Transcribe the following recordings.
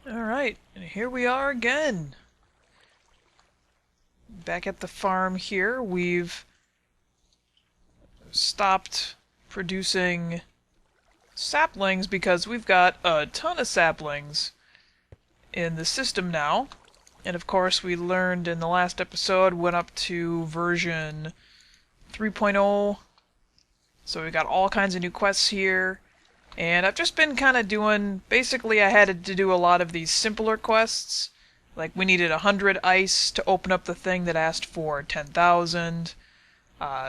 Alright, and here we are again. Back at the farm here, we've stopped producing saplings because we've got a ton of saplings in the system now. And of course, we learned in the last episode, went up to version 3.0. So we got all kinds of new quests here. And I've just been kind of doing, basically I had to do a lot of these simpler quests. Like we needed 100 ice to open up the thing that asked for 10,000.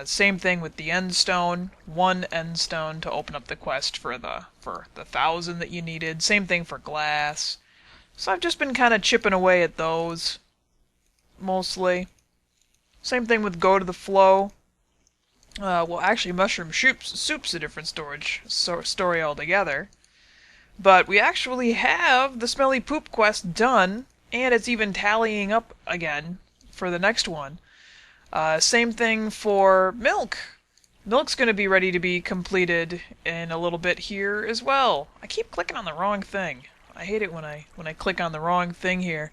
Same thing with the end stone. 1 end stone to open up the quest for the 1,000 that you needed. Same thing for glass. So I've just been kind of chipping away at those. Mostly. Same thing with go to the flow. Well, actually, mushroom soup's a different story altogether. But we actually have the smelly poop quest done, and it's even tallying up again for the next one. Same thing for milk. Milk's going to be ready to be completed in a little bit here as well. I keep clicking on the wrong thing. I hate it when I click on the wrong thing here.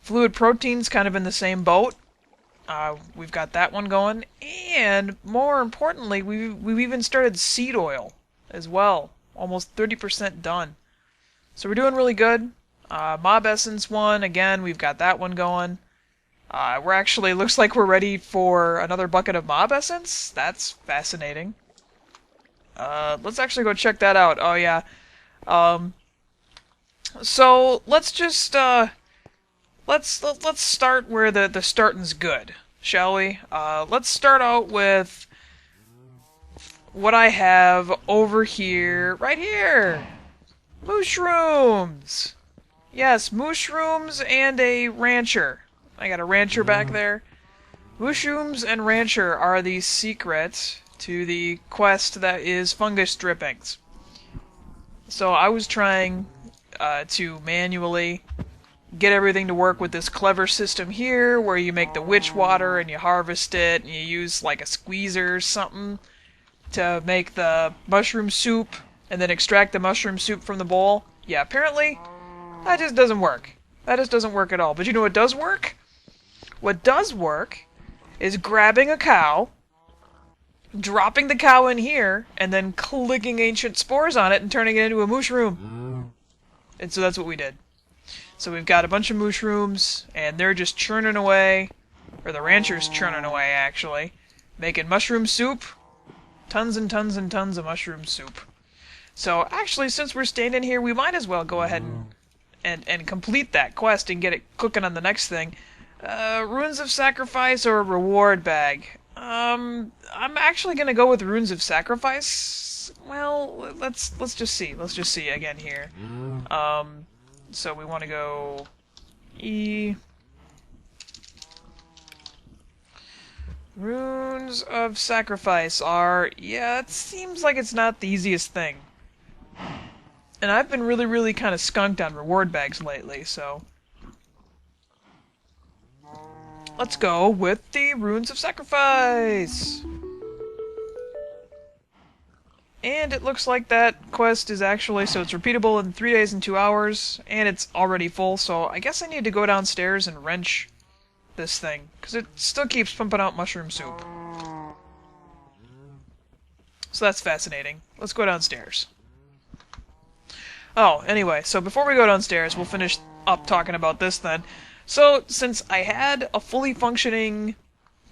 Fluid protein's kind of in the same boat. We've got that one going, and more importantly, we've even started seed oil as well. Almost 30% done. So we're doing really good. Mob essence one, again, we've got that one going. We're actually, looks like we're ready for another bucket of mob essence. That's fascinating. Let's actually go check that out. Oh yeah. So let's just let's start where the starting's good, shall we? Let's start out with what I have over here, right here. Mushrooms. Yes, mushrooms and a rancher. I got a rancher back there. Mushrooms and rancher are the secret to the quest that is fungus drippings. So I was trying to manually get everything to work with this clever system here, where you make the witch water and you harvest it, and you use like a squeezer or something to make the mushroom soup, and then extract the mushroom soup from the bowl. Yeah, apparently that just doesn't work. That just doesn't work at all. But you know what does work? What does work is grabbing a cow, dropping the cow in here, and then clicking ancient spores on it and turning it into a mushroom. And so that's what we did. So we've got a bunch of mushrooms, and they're just churning away, or the rancher's churning away, actually, making mushroom soup. Tons and tons and tons of mushroom soup. So, actually, since we're standing here, we might as well go ahead and complete that quest and get it cooking on the next thing. Runes of Sacrifice or Reward Bag? I'm actually gonna go with Runes of Sacrifice. Well, let's just see. Let's just see again here. So we want to go E. Runes of Sacrifice are, yeah, it seems like it's not the easiest thing. And I've been really kind of skunked on reward bags lately, so let's go with the Runes of Sacrifice! And it looks like that quest is actually, so it's repeatable in 3 days and 2 hours, and it's already full, so I guess I need to go downstairs and wrench this thing, because it still keeps pumping out mushroom soup. So that's fascinating. Let's go downstairs. Oh, anyway, so before we go downstairs, we'll finish up talking about this then. So, since I had a fully functioning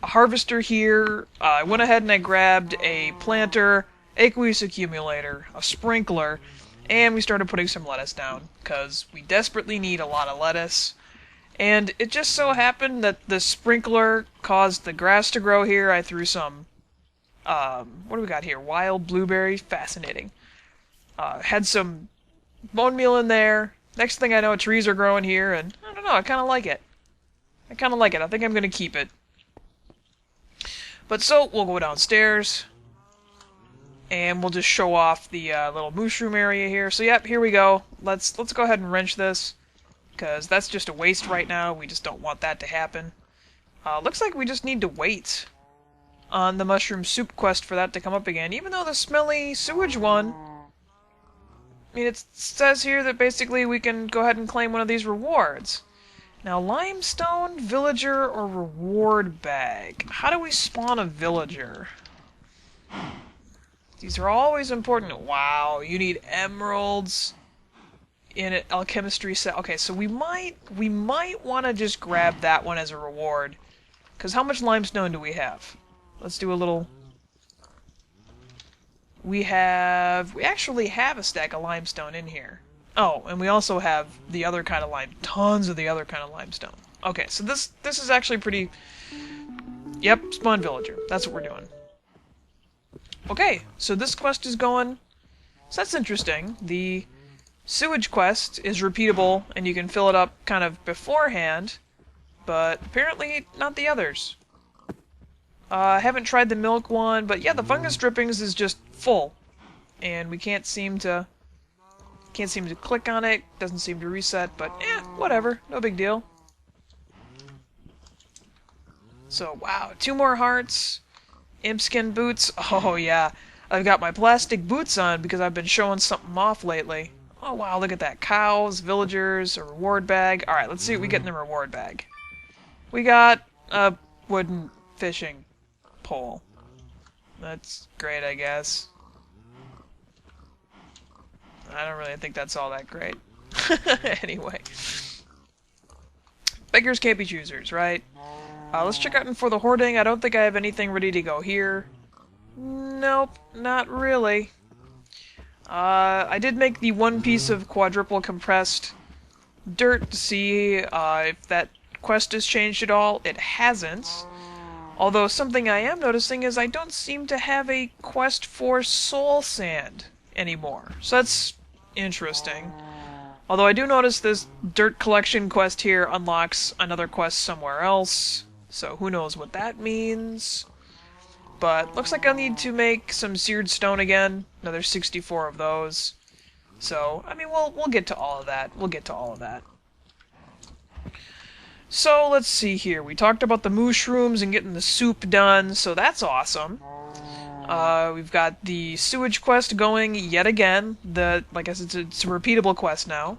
harvester here, I went ahead and I grabbed a planter, aqueous accumulator, a sprinkler, and we started putting some lettuce down, because we desperately need a lot of lettuce. And it just so happened that the sprinkler caused the grass to grow here. I threw some, what do we got here? Wild blueberries, fascinating. Had some bone meal in there. Next thing I know, trees are growing here, and I don't know, I kind of like it. I kind of like it. I think I'm going to keep it. But so, we'll go downstairs, and we'll just show off the little mushroom area here. So yep, here we go. Let's go ahead and wrench this, because that's just a waste right now. We just don't want that to happen. Looks like we just need to wait on the mushroom soup quest for that to come up again, even though the smelly sewage one I mean, it says here that basically we can go ahead and claim one of these rewards. Now, limestone, villager, or reward bag. How do we spawn a villager? These are always important. Wow, you need emeralds in an alchemistry set. Okay, so we might want to just grab that one as a reward. Because how much limestone do we have? Let's do a little... We actually have a stack of limestone in here. Oh, and we also have the other kind of tons of the other kind of limestone. Okay, so this is actually pretty... Yep, spawn villager. That's what we're doing. Okay, so this quest is going... So that's interesting. The sewage quest is repeatable, and you can fill it up kind of beforehand, but apparently not the others. I haven't tried the milk one, but yeah, the fungus drippings is just full, and we can't seem to click on it. Doesn't seem to reset, but whatever, no big deal. So wow, 2 more hearts, imp skin boots. Oh yeah, I've got my plastic boots on because I've been showing something off lately. Oh wow, look at that, cows, villagers, a reward bag. All right, let's see what we get in the reward bag. We got a wooden fishing pole. That's great, I guess. I don't really think that's all that great. Anyway. Beggars can't be choosers, right? Let's check out for the hoarding. I don't think I have anything ready to go here. Nope, not really. I did make the 1 piece of quadruple compressed dirt to see if that quest has changed at all. It hasn't. Although something I am noticing is I don't seem to have a quest for soul sand anymore. So that's interesting. Although I do notice this dirt collection quest here unlocks another quest somewhere else. So who knows what that means. But looks like I'll need to make some seared stone again. Another 64 of those. So, I mean, we'll get to all of that. We'll get to all of that. So, let's see here. We talked about the mushrooms and getting the soup done, so that's awesome. We've got the sewage quest going yet again. Like I said, it's a repeatable quest now.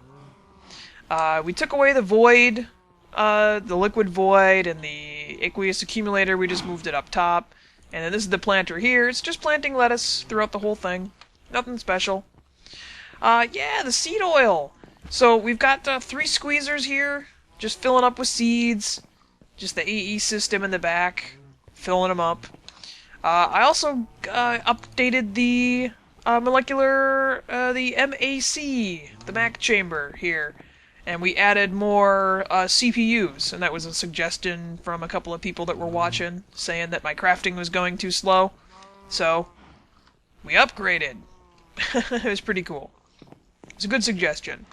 We took away the void, the liquid void, and the aqueous accumulator. We just moved it up top. And then this is the planter here. It's just planting lettuce throughout the whole thing. Nothing special. Yeah, the seed oil. So we've got 3 squeezers here. Just filling up with seeds. Just the AE system in the back. Filling them up. I also updated the molecular, the MAC, the MAC chamber here. And we added more CPUs, and that was a suggestion from a couple of people that were watching, saying that my crafting was going too slow. So, we upgraded. It was pretty cool. It's a good suggestion.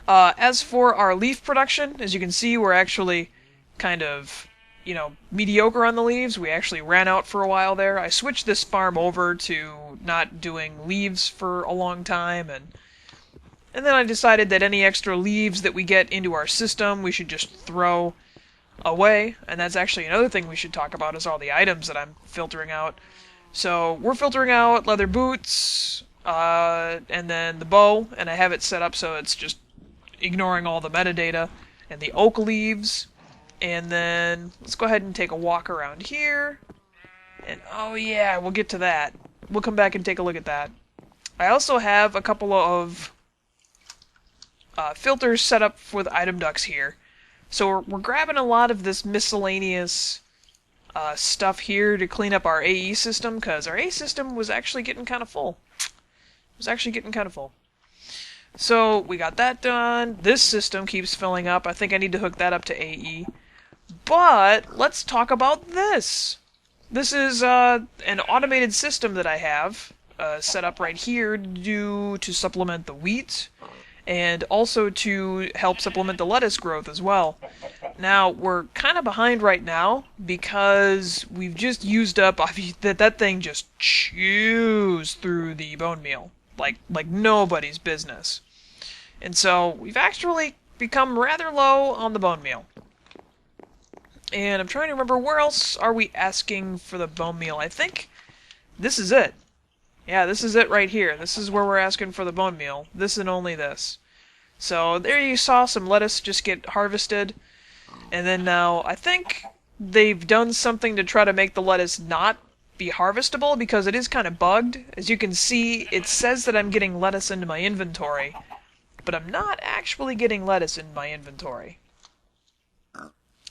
As for our leaf production, as you can see, we're actually kind of, mediocre on the leaves. We actually ran out for a while there. I switched this farm over to not doing leaves for a long time, and then I decided that any extra leaves that we get into our system, we should just throw away. And that's actually another thing we should talk about, is all the items that I'm filtering out. So we're filtering out leather boots, and then the bow, and I have it set up so it's just ignoring all the metadata, and the oak leaves. And then let's go ahead and take a walk around here. And oh yeah, we'll get to that. We'll come back and take a look at that. I also have a couple of filters set up for the item ducts here. So we're grabbing a lot of this miscellaneous stuff here to clean up our AE system, because our AE system was actually getting kind of full. So we got that done. This system keeps filling up. I think I need to hook that up to AE. But let's talk about this. This is an automated system that I have set up right here to supplement the wheat, and also to help supplement the lettuce growth as well. Now, we're kind of behind right now because we've just used up... that thing just chews through the bone meal like nobody's business. And so we've actually become rather low on the bone meal. And I'm trying to remember, where else are we asking for the bone meal? I think this is it. Yeah, this is it right here. This is where we're asking for the bone meal. This and only this. So there you saw some lettuce just get harvested. And then now, I think they've done something to try to make the lettuce not be harvestable because it is kind of bugged. As you can see, it says that I'm getting lettuce into my inventory, but I'm not actually getting lettuce in my inventory.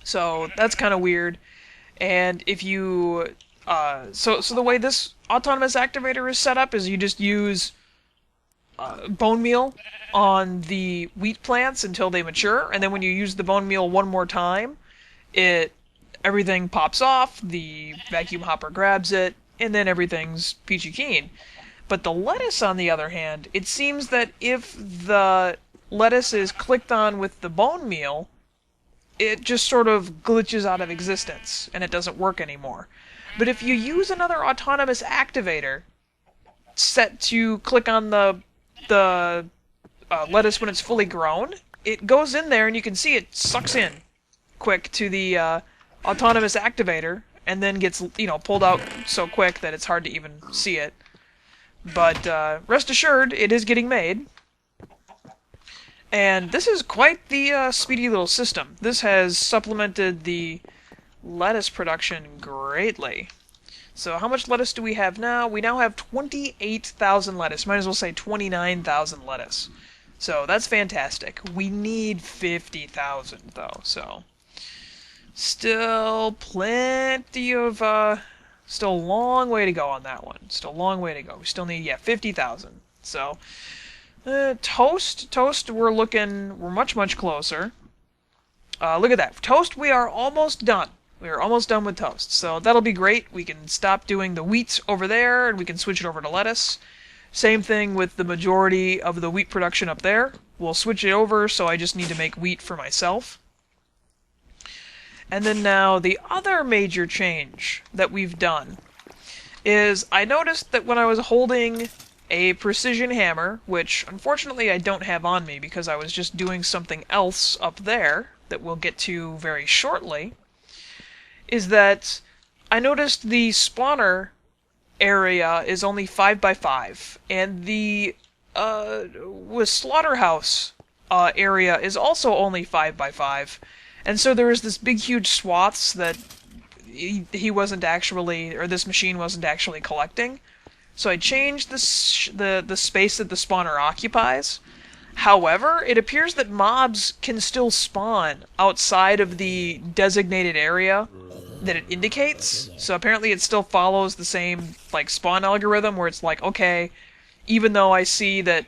So that's kind of weird. And if you... so the way this autonomous activator is set up is you just use bone meal on the wheat plants until they mature, and then when you use the bone meal one more time, everything pops off, the vacuum hopper grabs it, and then everything's peachy keen. But the lettuce, on the other hand, it seems that if the lettuce is clicked on with the bone meal, it just sort of glitches out of existence, and it doesn't work anymore. But if you use another autonomous activator set to click on the lettuce when it's fully grown, it goes in there and you can see it sucks in quick to the autonomous activator and then gets, pulled out so quick that it's hard to even see it. But rest assured, it is getting made. And this is quite the speedy little system. This has supplemented the lettuce production greatly. So how much lettuce do we have now? We now have 28,000 lettuce. Might as well say 29,000 lettuce. So that's fantastic. We need 50,000 though, so still plenty of still a long way to go on that one. Still a long way to go. We still need 50,000. So toast we're much closer. Look at that. Toast, we are almost done. We are almost done with toast, so that'll be great. We can stop doing the wheat over there, and we can switch it over to lettuce. Same thing with the majority of the wheat production up there. We'll switch it over, so I just need to make wheat for myself. And then now, the other major change that we've done is I noticed that when I was holding a precision hammer, which unfortunately I don't have on me because I was just doing something else up there that we'll get to very shortly, is that I noticed the spawner area is only 5 by 5, and the slaughterhouse area is also only 5 by 5, and so there is this big huge swaths that he wasn't actually, or this machine wasn't actually collecting. So I changed the space that the spawner occupies. However, it appears that mobs can still spawn outside of the designated area that it indicates. So apparently it still follows the same spawn algorithm where it's like, okay, even though I see that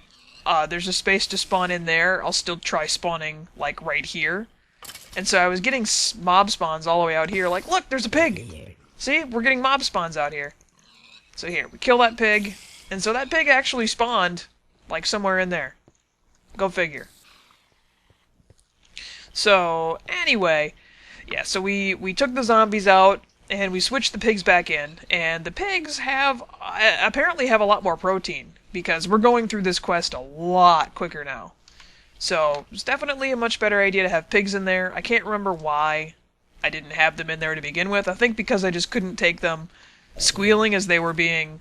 there's a space to spawn in there, I'll still try spawning right here. And so I was getting mob spawns all the way out here, look, there's a pig! See, we're getting mob spawns out here. So here, we kill that pig, and so that pig actually spawned somewhere in there. Go figure. So, anyway, yeah, so we took the zombies out, and we switched the pigs back in, and the pigs apparently have a lot more protein, because we're going through this quest a lot quicker now. So, it's definitely a much better idea to have pigs in there. I can't remember why I didn't have them in there to begin with. I think because I just couldn't take them squealing as they were being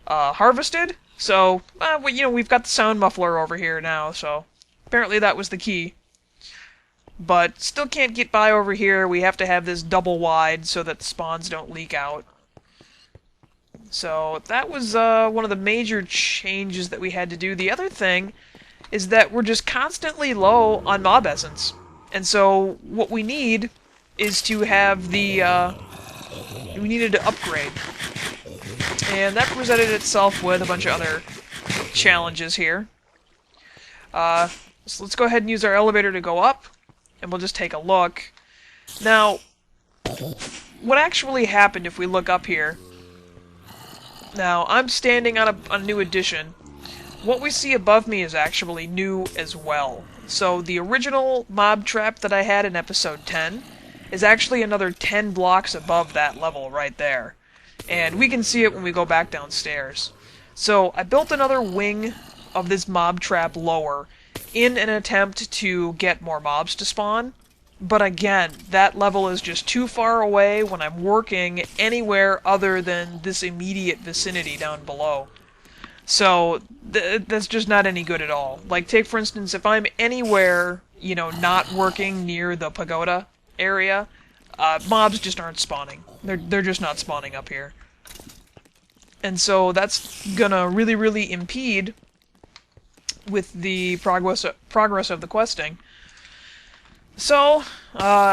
harvested. So, we've got the sound muffler over here now, so apparently that was the key. But still can't get by over here. We have to have this double wide so that the spawns don't leak out. So that was one of the major changes that we had to do. The other thing is that we're just constantly low on mob essence. And so what we need is to have the... we needed to upgrade. And that presented itself with a bunch of other challenges here. So let's go ahead and use our elevator to go up, and we'll just take a look. Now, what actually happened if we look up here... Now, I'm standing on a new addition. What we see above me is actually new as well. So the original mob trap that I had in episode 10 is actually another 10 blocks above that level right there. And we can see it when we go back downstairs. So I built another wing of this mob trap lower in an attempt to get more mobs to spawn. But again, that level is just too far away when I'm working anywhere other than this immediate vicinity down below. So that's just not any good at all. Like, take for instance, if I'm anywhere, you know, not working near the pagoda area, mobs just aren't spawning. They're just not spawning up here. And so that's gonna really, really impede with the progress of the questing. So,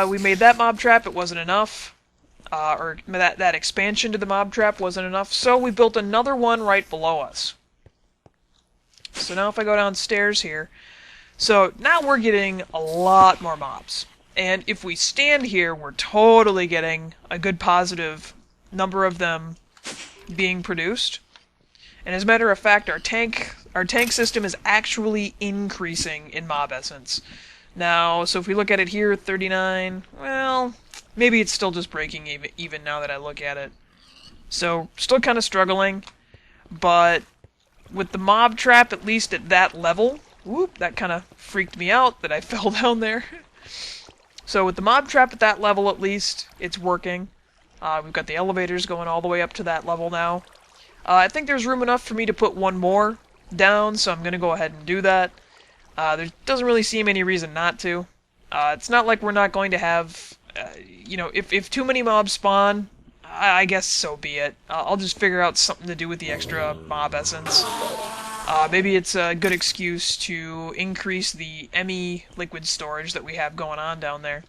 we made that mob trap, it wasn't enough. Or that expansion to the mob trap wasn't enough, so we built another one right below us. So now if I go downstairs here, so now we're getting a lot more mobs. And if we stand here, we're totally getting a good positive number of them being produced. And as a matter of fact, our tank system is actually increasing in mob essence. Now, so if we look at it here, 39, well, maybe it's still just breaking even now that I look at it. So, still kind of struggling, but with the mob trap, at least at that level, whoop, that kind of freaked me out that I fell down there. So with the mob trap at that level, at least, it's working. We've got the elevators going all the way up to that level now. I think there's room enough for me to put one more down, so I'm going to go ahead and do that. There doesn't really seem any reason not to. It's not like we're not going to have, you know, if too many mobs spawn, I guess so be it. I'll just figure out something to do with the extra mob essence. Maybe it's a good excuse to increase the ME liquid storage that we have going on down there.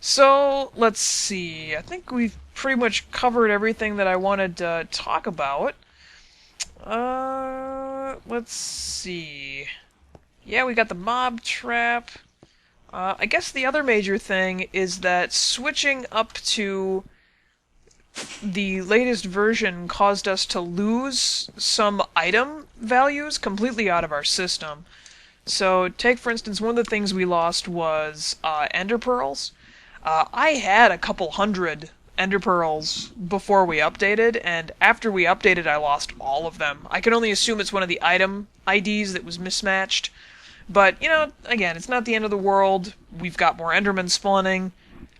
So, let's see. I think we've pretty much covered everything that I wanted to talk about. Let's see. Yeah, we got the mob trap. I guess the other major thing is that switching up to the latest version caused us to lose some item values completely out of our system. So, take for instance, one of the things we lost was ender pearls. I had a couple hundred ender pearls before we updated, and after we updated I lost all of them. I can only assume it's one of the item IDs that was mismatched. But, you know, again, it's not the end of the world. We've got more endermen spawning.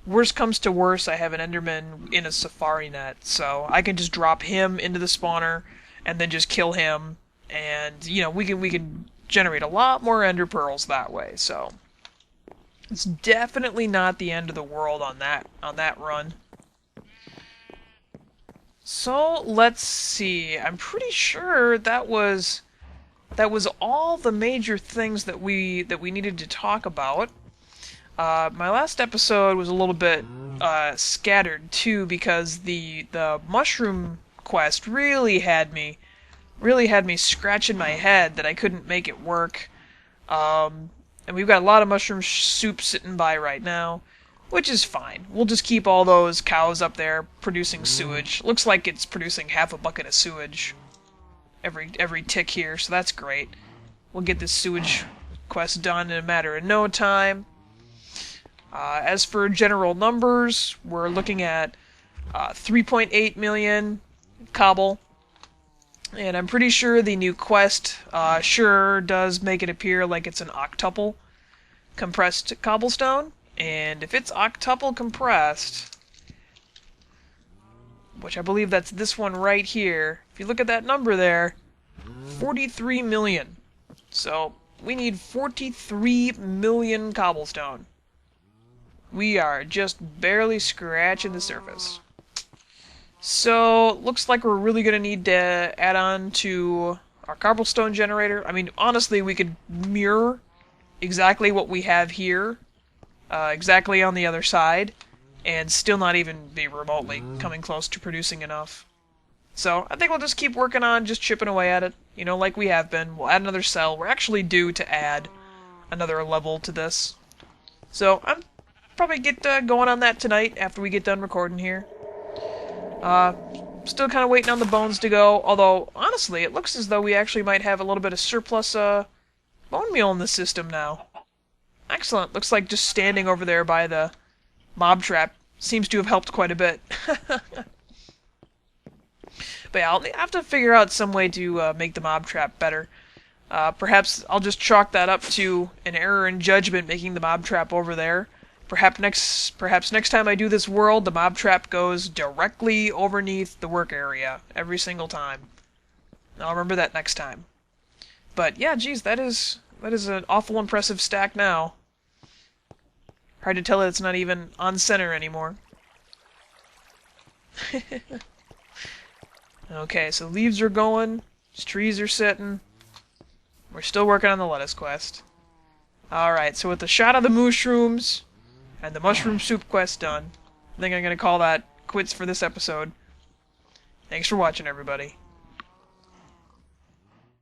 Worst comes to worst, I have an enderman in a safari net, so I can just drop him into the spawner and then just kill him, and, you know, we can generate a lot more ender pearls that way, so it's definitely not the end of the world on that run. So, let's see. I'm pretty sure that was all the major things that we needed to talk about. My last episode was a little bit scattered too, because the mushroom quest really had me scratching my head that I couldn't make it work. And we've got a lot of mushroom soup sitting by right now, which is fine. We'll just keep all those cows up there producing sewage. Looks like it's producing half a bucket of sewage every tick here, so that's great. We'll get this sewage quest done in a matter of no time. As for general numbers, we're looking at 3.8 million cobble, and I'm pretty sure the new quest sure does make it appear like it's an octuple compressed cobblestone, and if it's octuple compressed, which I believe that's this one right here, if you look at that number there, 43 million. So, we need 43 million cobblestone. We are just barely scratching the surface. So, looks like we're really going to need to add on to our cobblestone generator. I mean, honestly, we could mirror exactly what we have here, exactly on the other side, and still not even be remotely coming close to producing enough. So, I think we'll just keep working on just chipping away at it, you know, like we have been. We'll add another cell. We're actually due to add another level to this. So, I'm probably get going on that tonight after we get done recording here. Still kind of waiting on the bones to go, although, honestly, it looks as though we actually might have a little bit of surplus bone meal in the system now. Excellent. Looks like just standing over there by the mob trap seems to have helped quite a bit. But yeah, I'll have to figure out some way to make the mob trap better. Perhaps I'll just chalk that up to an error in judgment making the mob trap over there, Perhaps next time I do this world, the mob trap goes directly underneath the work area every single time. I'll remember that next time. But yeah, geez, that is an awful impressive stack now. Hard to tell that it's not even on center anymore. Okay, so leaves are going, trees are setting. We're still working on the lettuce quest. Alright, so with the shot of the mushrooms and the mushroom soup quest done, I think I'm going to call that quits for this episode. Thanks for watching, everybody.